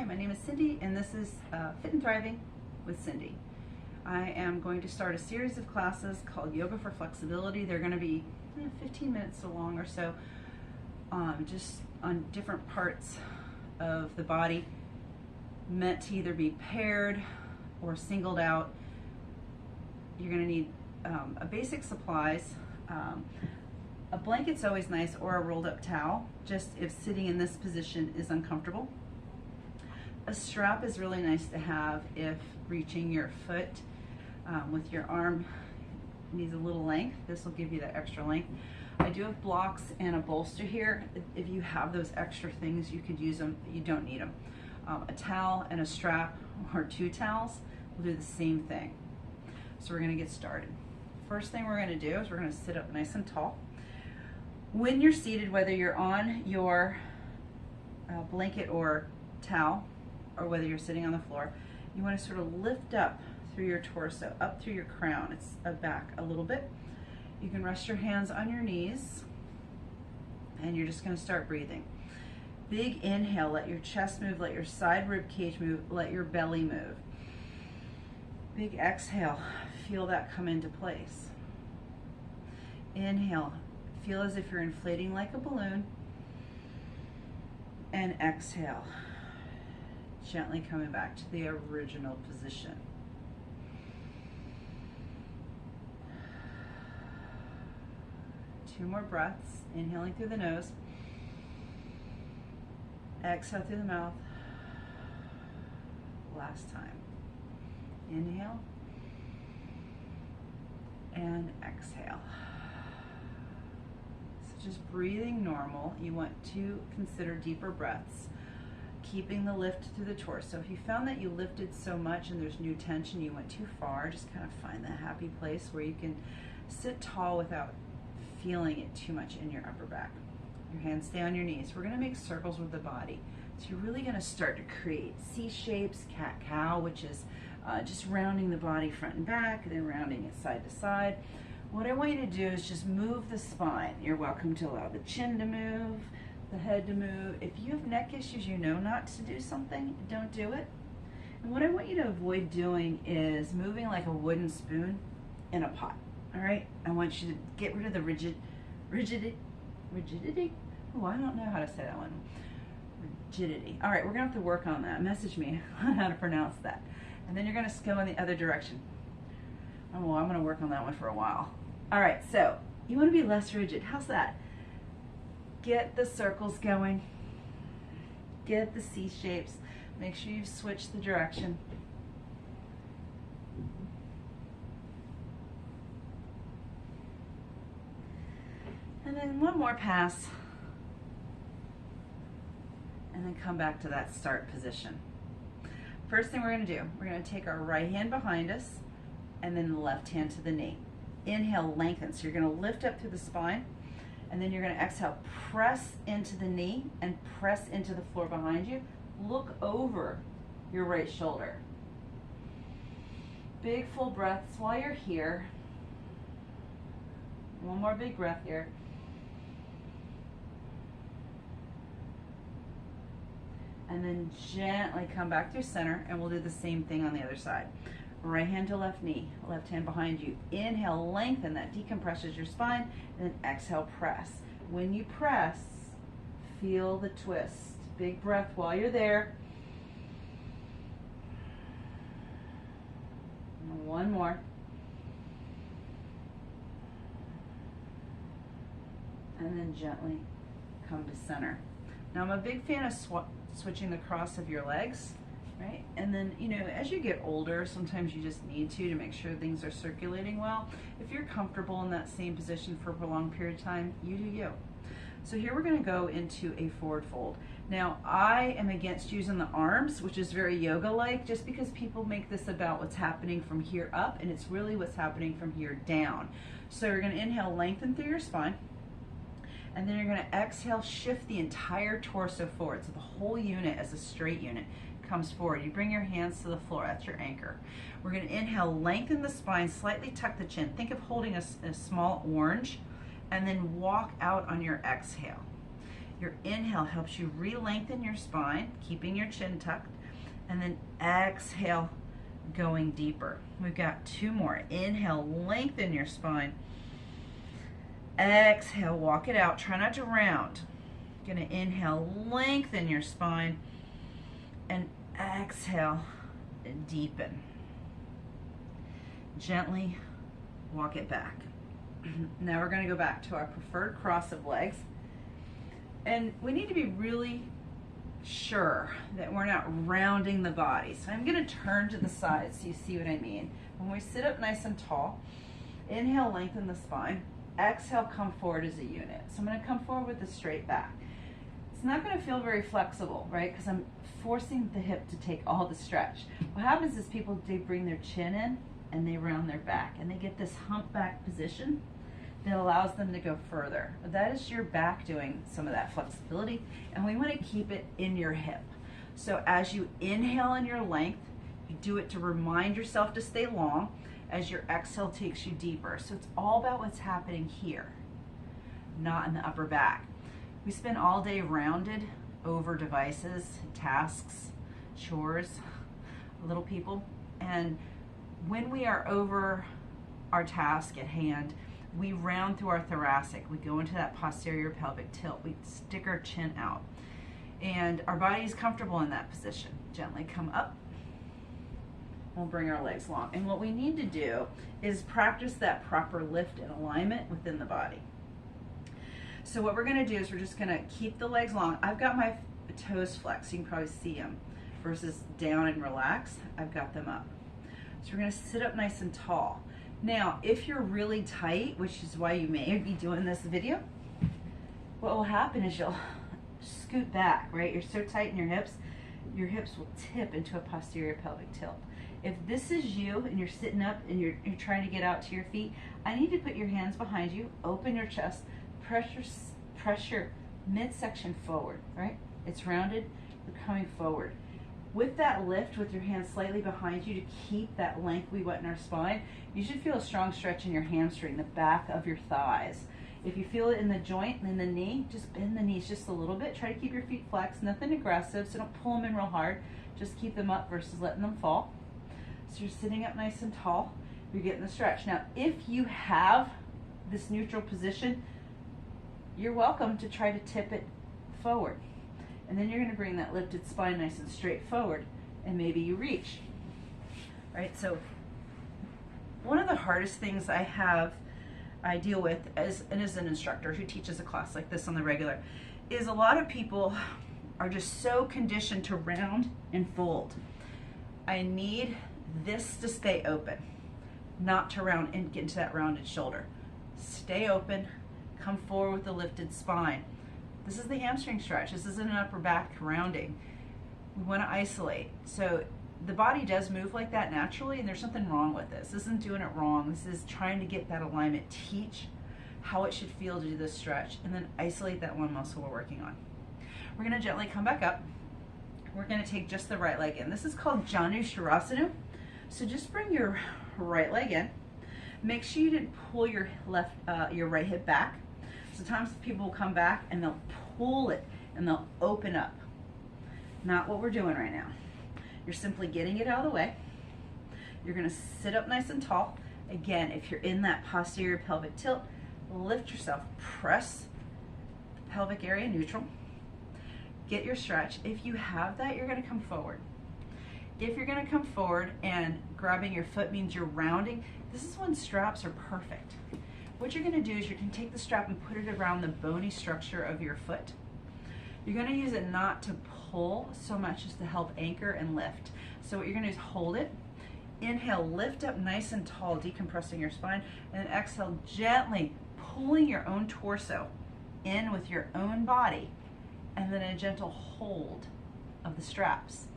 my name is Cindy, and this is Fit and Thriving with Cindy. I am going to start a series of classes called Yoga for Flexibility. They're going to be 15 minutes long or so, just on different parts of the body, meant to either be paired or singled out. You're going to need a basic supplies. A blanket's always nice, or a rolled up towel, just if sitting in this position is uncomfortable. A strap is really nice to have if reaching your foot with your arm needs a little length. This will give you that extra length. I do have blocks and a bolster here. If you have those extra things, you could use them. You don't need them. A towel and a strap, or 2 towels, will do the same thing. So we're going to get started. First thing we're going to do is we're going to sit up nice and tall. When you're seated, whether you're on your blanket or towel, or whether you're sitting on the floor, you want to sort of lift up through your torso, up through your crown. It's back a little bit. You can rest your hands on your knees, and you're just going to start breathing. Big inhale, let your chest move, let your side rib cage move, let your belly move. Big exhale, feel that come into place. Inhale, feel as if you're inflating like a balloon, and exhale, gently coming back to the original position. Two more breaths, inhaling through the nose, exhale through the mouth. Last time. Inhale and exhale. So just breathing normal. You want to consider deeper breaths, keeping the lift through the torso. If you found that you lifted so much and there's new tension, you went too far, just kind of find that happy place where you can sit tall without feeling it too much in your upper back. Your hands stay on your knees. We're going to make circles with the body. So you're really going to start to create C shapes, cat-cow, which is just rounding the body front and back, and then rounding it side to side. What I want you to do is just move the spine. You're welcome to allow the chin to move, the head to move. If you have neck issues, you know not to do something, don't do it. And what I want you to avoid doing is moving like a wooden spoon in a pot. All right? I want you to get rid of the rigidity. Oh, I don't know how to say that one. Rigidity. All right, we're gonna have to work on that. Message me on how to pronounce that. And then you're gonna go in the other direction. Oh, well, I'm gonna work on that one for a while. All right, so you wanna be less rigid. How's that? Get the circles going. Get the C shapes. Make sure you've switched the direction. And then one more pass. And then come back to that start position. First thing we're going to do, we're going to take our right hand behind us and then the left hand to the knee. Inhale, lengthen. So you're going to lift up through the spine, and then you're going to exhale, press into the knee and press into the floor behind you. Look over your right shoulder. Big full breaths while you're here. One more big breath here. And then gently come back through center, and we'll do the same thing on the other side. Right hand to left knee, left hand behind you. Inhale, lengthen, that decompresses your spine, and then exhale, press. When you press, feel the twist. Big breath while you're there. And one more. And then gently come to center. Now I'm a big fan of switching the cross of your legs, right? And then, you know, as you get older, sometimes you just need to make sure things are circulating well. If you're comfortable in that same position for a prolonged period of time, you do you. So here we're going to go into a forward fold. Now I am against using the arms, which is very yoga-like, just because people make this about what's happening from here up, and it's really what's happening from here down. So you're going to inhale, lengthen through your spine. And then you're going to exhale, shift the entire torso forward. So the whole unit as a straight unit comes forward. You bring your hands to the floor. That's your anchor. We're going to inhale, lengthen the spine, slightly tuck the chin. Think of holding a small orange, and then walk out on your exhale. Your inhale helps you re-lengthen your spine, keeping your chin tucked. And then exhale, going deeper. We've got 2 more. Inhale, lengthen your spine. Exhale, walk it out. Try not to round. Gonna inhale, lengthen your spine. And exhale, deepen. Gently walk it back. Now we're gonna go back to our preferred cross of legs. And we need to be really sure that we're not rounding the body. So I'm going to turn to the side so you see what I mean. When we sit up nice and tall, inhale, lengthen the spine. Exhale, come forward as a unit. So I'm going to come forward with a straight back. It's not going to feel very flexible, right? Because I'm forcing the hip to take all the stretch. What happens is people, they bring their chin in and they round their back and they get this humpback position that allows them to go further. That is your back doing some of that flexibility, and we want to keep it in your hip. So as you inhale in your length, you do it to remind yourself to stay long as your exhale takes you deeper. So it's all about what's happening here, not in the upper back. We spend all day rounded over devices, tasks, chores, little people, and when we are over our task at hand, we round through our thoracic. We go into that posterior pelvic tilt. We stick our chin out. And our body is comfortable in that position. Gently come up. We'll bring our legs long. And what we need to do is practice that proper lift and alignment within the body. So what we're going to do is we're just going to keep the legs long. I've got my toes flexed. You can probably see them. Versus down and relax, I've got them up. So we're going to sit up nice and tall. Now, if you're really tight, which is why you may be doing this video, what will happen is you'll scoot back, right? You're so tight in your hips will tip into a posterior pelvic tilt. If this is you and you're sitting up and you're trying to get out to your feet, I need to put your hands behind you, open your chest, pressure midsection forward, right? It's rounded, you're coming forward. With that lift, with your hands slightly behind you to keep that length we want in our spine, you should feel a strong stretch in your hamstring, the back of your thighs. If you feel it in the joint and in the knee, just bend the knees just a little bit. Try to keep your feet flexed, nothing aggressive, so don't pull them in real hard. Just keep them up versus letting them fall. So you're sitting up nice and tall, you're getting the stretch. Now, if you have this neutral position, you're welcome to try to tip it forward. And then you're going to bring that lifted spine nice and straight forward, and maybe you reach. Right? So one of the hardest things I deal with as an instructor who teaches a class like this on the regular is a lot of people are just so conditioned to round and fold. I need this to stay open, not to round and get into that rounded shoulder. Stay open, come forward with the lifted spine. This is the hamstring stretch. This isn't an upper back rounding. We want to isolate. So the body does move like that naturally, and there's something wrong with this. This isn't doing it wrong. This is trying to get that alignment, teach how it should feel to do this stretch, and then isolate that one muscle we're working on. We're going to gently come back up. We're going to take just the right leg in. This is called Janu Shirasana. So just bring your right leg in. Make sure you didn't pull your right hip back. Sometimes people will come back and they'll pull it and they'll open up. Not what we're doing right now. You're simply getting it out of the way. You're going to sit up nice and tall. Again, if you're in that posterior pelvic tilt, lift yourself. Press the pelvic area neutral. Get your stretch. If you have that, you're going to come forward. If you're going to come forward and grabbing your foot means you're rounding, this is when straps are perfect. What you're going to do is you're going to take the strap and put it around the bony structure of your foot. You're going to use it not to pull so much as to help anchor and lift. So what you're going to do is hold it, inhale, lift up nice and tall, decompressing your spine, and then exhale, gently pulling your own torso in with your own body, and then a gentle hold of the straps.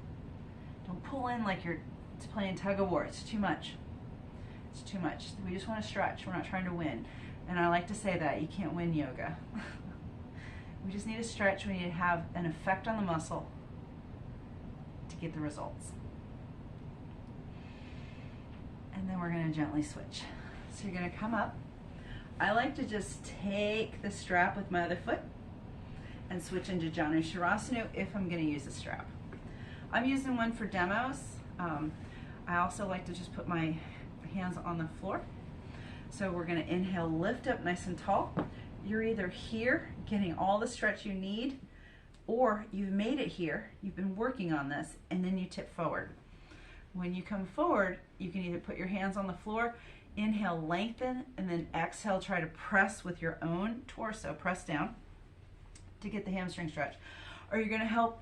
Don't pull in like you're playing tug of war. It's too much. It's too much. We just want to stretch. We're not trying to win. And I like to say that you can't win yoga. We just need to stretch. We need to have an effect on the muscle to get the results. And then we're going to gently switch. So you're going to come up. I like to just take the strap with my other foot and switch into Janu Shirasana if I'm going to use a strap. I'm using one for demos. I also like to just put my hands on the floor. So we're gonna inhale, lift up nice and tall. You're either here getting all the stretch you need, or you've made it here, you've been working on this, and then you tip forward. When you come forward, you can either put your hands on the floor, inhale, lengthen, and then exhale, try to press with your own torso, press down to get the hamstring stretch. Or you're gonna help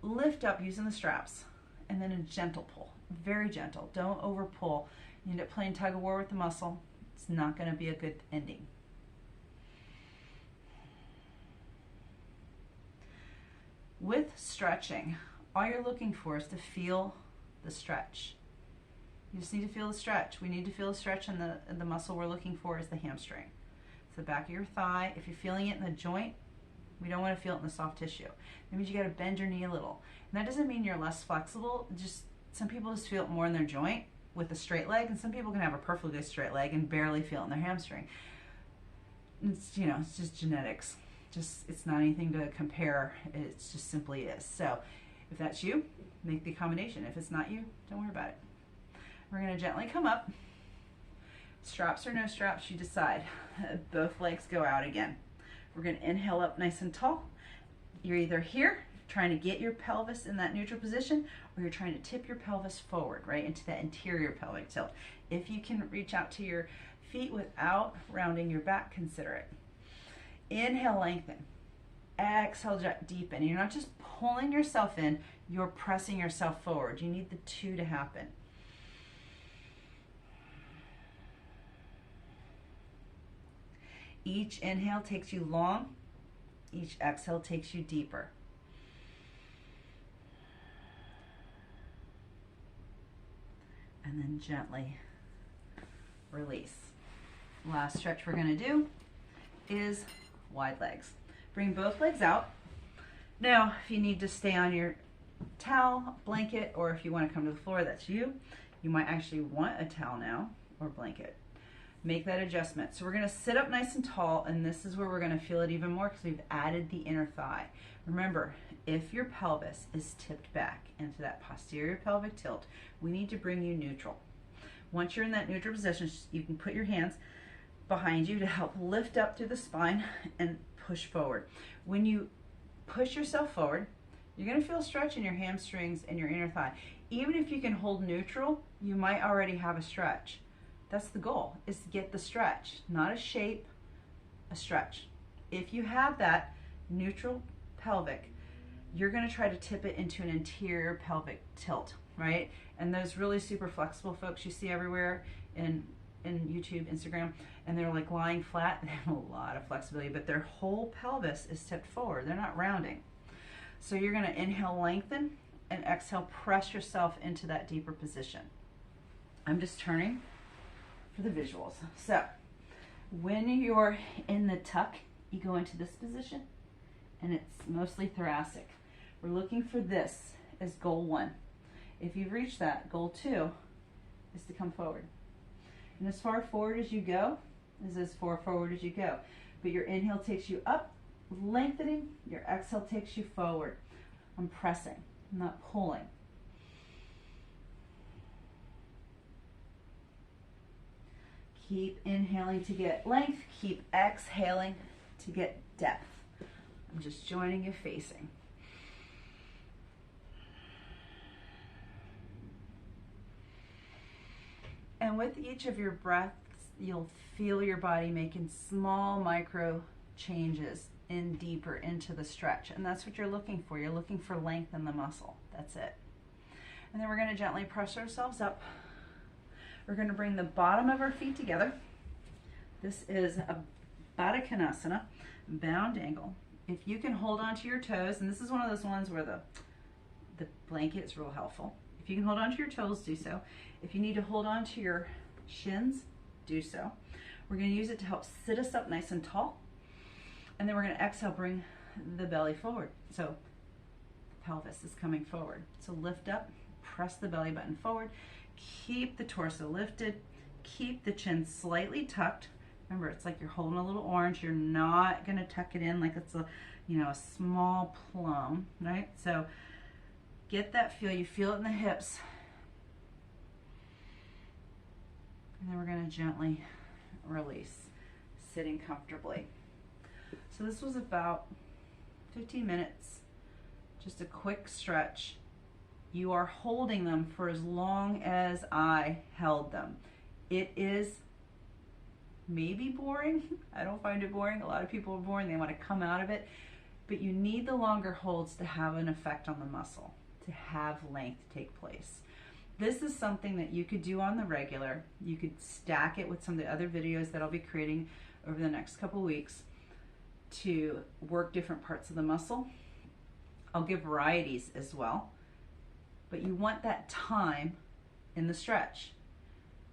lift up using the straps, and then a gentle pull, very gentle, don't over pull. You end up playing tug of war with the muscle. It's not gonna be a good ending. With stretching, all you're looking for is to feel the stretch. You just need to feel the stretch. We need to feel the stretch, and the muscle we're looking for is the hamstring. It's the back of your thigh. If you're feeling it in the joint, we don't want to feel it in the soft tissue. That means you got to bend your knee a little. And that doesn't mean you're less flexible. Just some people just feel it more in their joint with a straight leg, and some people can have a perfectly straight leg and barely feel it in their hamstring. It's, you know, it's just genetics. It's not anything to compare. It just simply is. So if that's you, make the accommodation. If it's not you, don't worry about it. We're going to gently come up. Straps or no straps, you decide. Both legs go out again. We're going to inhale up nice and tall. You're either here, trying to get your pelvis in that neutral position, or you're trying to tip your pelvis forward, right, into that interior pelvic tilt. If you can reach out to your feet without rounding your back, consider it. Inhale, lengthen. Exhale, deepen. You're not just pulling yourself in, you're pressing yourself forward. You need the two to happen. Each inhale takes you long, each exhale takes you deeper. And then gently release. Last stretch we're going to do is wide legs. Bring both legs out. Now, if you need to stay on your towel, blanket, or if you want to come to the floor, that's you. You might actually want a towel now or blanket. Make that adjustment. So we're going to sit up nice and tall, and this is where we're going to feel it even more because we've added the inner thigh. Remember, if your pelvis is tipped back into that posterior pelvic tilt, we need to bring you neutral. Once you're in that neutral position, you can put your hands behind you to help lift up through the spine and push forward. When you push yourself forward, you're going to feel stretch in your hamstrings and your inner thigh. Even if you can hold neutral, you might already have a stretch. That's the goal, is to get the stretch, not a shape, a stretch. If you have that neutral pelvic, you're going to try to tip it into an interior pelvic tilt, right? And those really super flexible folks you see everywhere in YouTube, Instagram, and they're like lying flat. They have a lot of flexibility, but their whole pelvis is tipped forward. They're not rounding. So you're going to inhale, lengthen, and exhale, press yourself into that deeper position. I'm just turning for the visuals. So when you're in the tuck, you go into this position, and it's mostly thoracic. We're looking for this as goal 1. If you've reached that, goal 2 is to come forward. And as far forward as you go is as far forward as you go. But your inhale takes you up, lengthening. Your exhale takes you forward. I'm pressing, I'm not pulling. Keep inhaling to get length. Keep exhaling to get depth. I'm just joining you facing. And with each of your breaths, you'll feel your body making small micro changes in deeper into the stretch. And that's what you're looking for. You're looking for length in the muscle. That's it. And then we're going to gently press ourselves up. We're going to bring the bottom of our feet together. This is a Baddha Konasana, bound angle. If you can hold onto your toes, and this is one of those ones where the blanket is real helpful. If you can hold onto your toes, do so. If you need to hold onto your shins, do so. We're going to use it to help sit us up nice and tall. And then we're going to exhale, bring the belly forward. So the pelvis is coming forward. So lift up, press the belly button forward. Keep the torso lifted. Keep the chin slightly tucked. Remember, it's like you're holding a little orange. You're not going to tuck it in like it's a, a small plum, right? So Get that feel. You feel it in the hips. And then we're going to gently release, sitting comfortably. So this was about 15 minutes, just a quick stretch. You are holding them for as long as I held them. It is maybe boring. I don't find it boring. A lot of people are boring. They want to come out of it. But you need the longer holds to have an effect on the muscle, to have length take place. This is something that you could do on the regular. You could stack it with some of the other videos that I'll be creating over the next couple weeks to work different parts of the muscle. I'll give varieties as well. But you want that time in the stretch.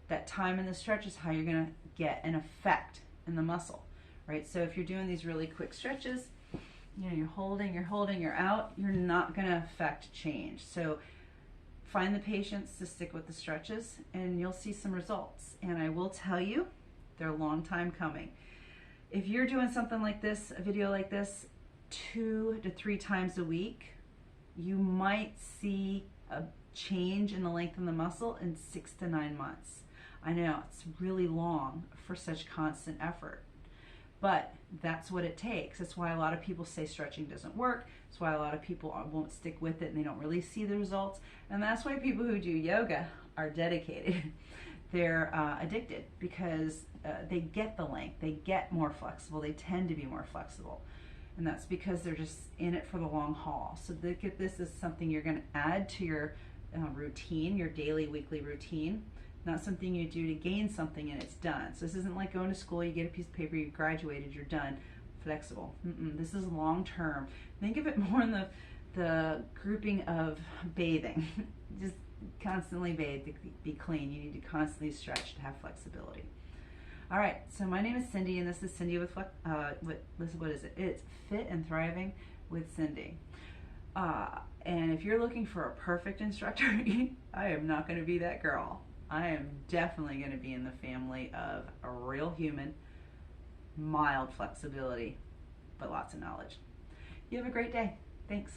That time in the stretch is how you're going to get an effect in the muscle, right? So if you're doing these really quick stretches, you know, you're holding, you're out, you're not going to affect change. So find the patience to stick with the stretches and you'll see some results. And I will tell you, they're a long time coming. If you're doing something like this, a video like this, 2 to 3 times a week, you might see a change in the length of the muscle in 6 to 9 months. I know it's really long for such constant effort, but that's what it takes. That's why a lot of people say stretching doesn't work. That's why a lot of people won't stick with it and they don't really see the results. And that's why people who do yoga are dedicated. They're addicted because they get the length, they get more flexible, they tend to be more flexible. And that's because they're just in it for the long haul. So look at this as something you're going to add to your routine, your daily, weekly routine. Not something you do to gain something and it's done. So this isn't like going to school, you get a piece of paper, you graduated, you're done. Flexible. This is long term. Think of it more in the grouping of bathing. Just constantly bathe to be clean. You need to constantly stretch to have flexibility. All right, so my name is Cindy, and this is Cindy with what is it? It's Fit and Thriving with Cindy. And if you're looking for a perfect instructor, I am not going to be that girl. I am definitely going to be in the family of a real human, mild flexibility, but lots of knowledge. You have a great day. Thanks.